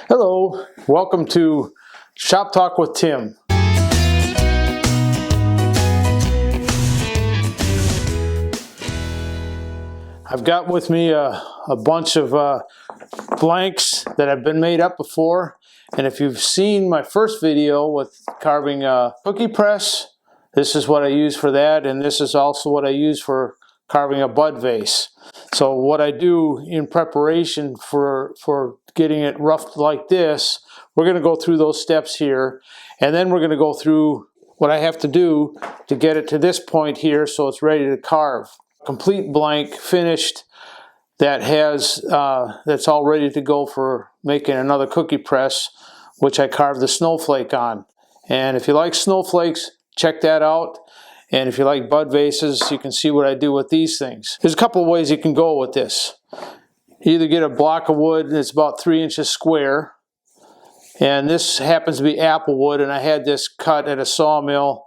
Hello, welcome to Shop Talk with Tim. I've got with me a bunch of blanks that have been made up before, and if you've seen my first video with carving a cookie press, this is what I use for that, and this is also what I use for carving a bud vase. So what I do in preparation for getting it roughed like this, we're going to go through those steps here, and then we're going to go through what I have to do to get it to this point here so it's ready to carve. Complete blank, finished, that has that's all ready to go for making another cookie press, which I carved the snowflake on. And if you like snowflakes, check that out. And if you like bud vases, you can see what I do with these things. There's a couple of ways you can go with this. You either get a block of wood that's about 3 inches square, and this happens to be apple wood, and I had this cut at a sawmill,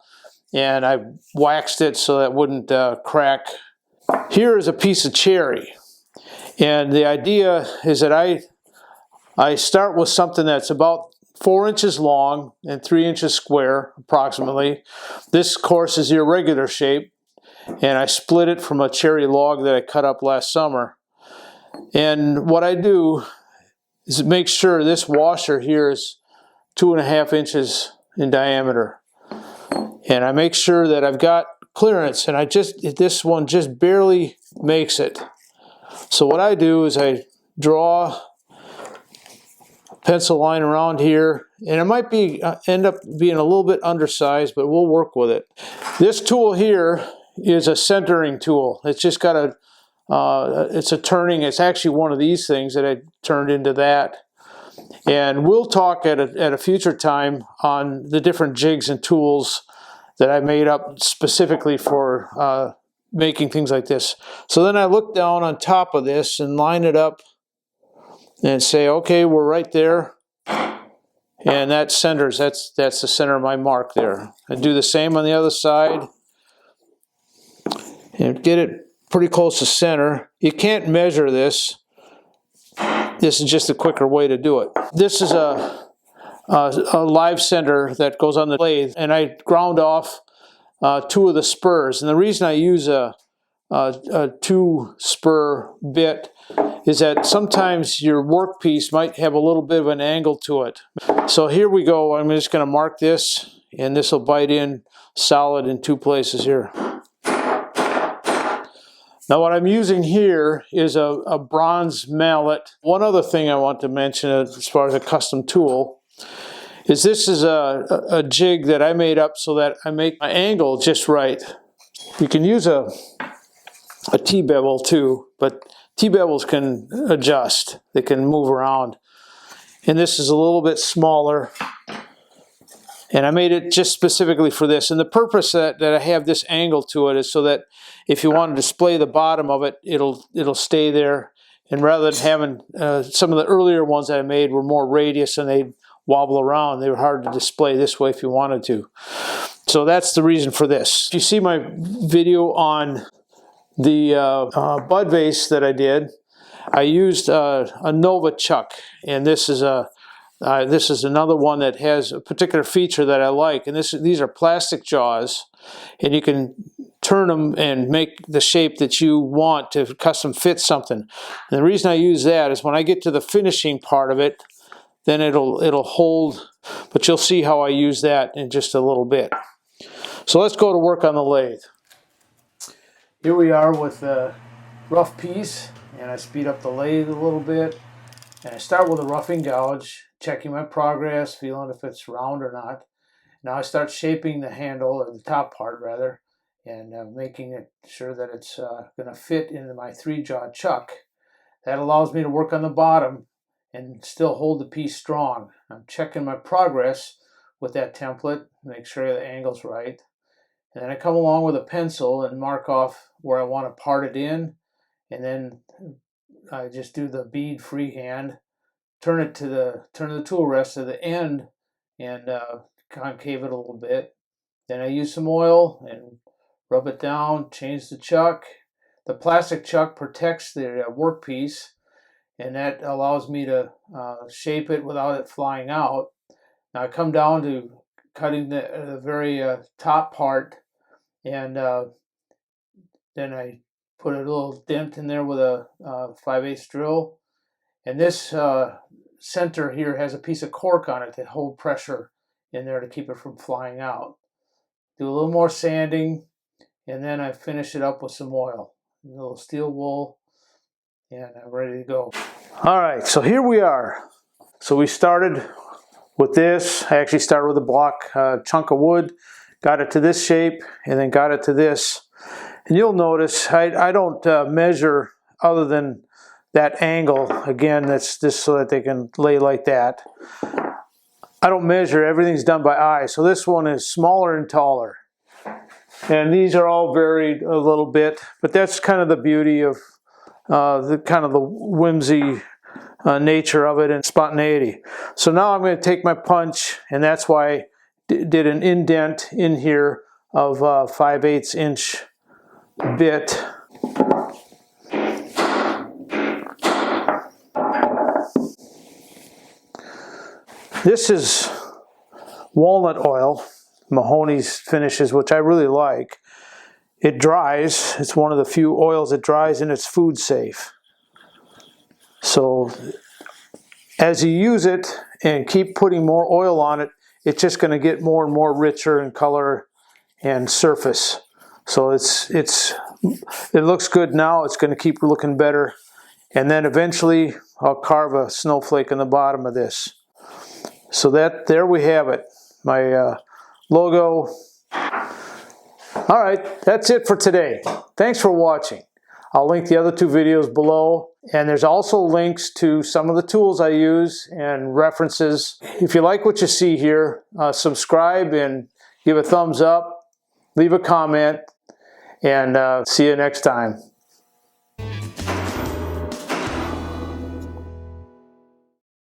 and I waxed it so that it wouldn't crack. Here is a piece of cherry, and the idea is that I start with something that's about 4 inches long and 3 inches square, approximately. This, of course, is the irregular shape, and I split it from a cherry log that I cut up last summer. And what I do is make sure this washer here is 2.5 inches in diameter. And I make sure that I've got clearance, and this one just barely makes it. So what I do is I draw a pencil line around here, and it might be end up being a little bit undersized, but we'll work with it. This tool here is a centering tool. It's just got a it's a turning. It's actually one of these things that I turned into that. And we'll talk at a future time on the different jigs and tools that I made up specifically for making things like this. So then I look down on top of this and line it up and say, okay, we're right there. And that centers, that's the center of my mark there. I do the same on the other side and get it pretty close to center. You can't measure this. This is just a quicker way to do it. This is a live center that goes on the lathe, and I ground off 2 of the spurs. And the reason I use a 2-spur bit is that sometimes your workpiece might have a little bit of an angle to it. So here we go. I'm just going to mark this, and this will bite in solid in 2 places here. Now what I'm using here is a bronze mallet. One other thing I want to mention as far as a custom tool is this is a jig that I made up so that I make my angle just right. You can use a T-bevel too, but T-bevels can adjust. They can move around. And this is a little bit smaller. And I made it just specifically for this. And the purpose that I have this angle to it is so that if you want to display the bottom of it, it'll stay there. And rather than having some of the earlier ones that I made were more radius and they'd wobble around, they were hard to display this way if you wanted to. So that's the reason for this. If you see my video on the bud vase that I did, I used a Nova chuck, and this is another one that has a particular feature that I like. And these are plastic jaws, and you can turn them and make the shape that you want to custom fit something. And the reason I use that is when I get to the finishing part of it, then it'll hold. But you'll see how I use that in just a little bit. So let's go to work on the lathe. Here we are with a rough piece, and I speed up the lathe a little bit. And I start with a roughing gouge, checking my progress, feeling if it's round or not. Now I start shaping the handle, or the top part rather, and making it sure that it's going to fit into my 3-jaw chuck. That allows me to work on the bottom and still hold the piece strong. I'm checking my progress with that template, make sure the angle's right. And then I come along with a pencil and mark off where I want to part it in, and then I just do the bead freehand, turn the tool rest to the end, and concave it a little bit. Then I use some oil and rub it down, change the chuck. The plastic chuck protects the workpiece, and that allows me to shape it without it flying out. Now I come down to cutting the very top part, and then I put a little dent in there with a 5/8 drill, and this center here has a piece of cork on it to hold pressure in there to keep it from flying out. Do a little more sanding, and then I finish it up with some oil, a little steel wool, and I'm ready to go. All right, so here we are. So we started with this. I actually started with a block chunk of wood, got it to this shape, and then got it to this. And you'll notice I don't measure other than that angle. Again, that's just so that they can lay like that. I don't measure, everything's done by eye. So this one is smaller and taller. And these are all varied a little bit, but that's kind of the beauty of the whimsy nature of it and spontaneity. So now I'm going to take my punch, and that's why I did an indent in here of 5/8 inch bit. This is walnut oil, Mahoney's finishes, which I really like. It dries. It's one of the few oils that dries, and it's food safe. So as you use it and keep putting more oil on it, it's just going to get more and more richer in color and surface. So it looks good now. It's going to keep looking better. And then eventually I'll carve a snowflake in the bottom of this. So there we have it. My logo. All right, that's it for today. Thanks for watching. I'll link the other two videos below, and there's also links to some of the tools I use and references. If you like what you see here, subscribe and give a thumbs up, leave a comment, and see you next time.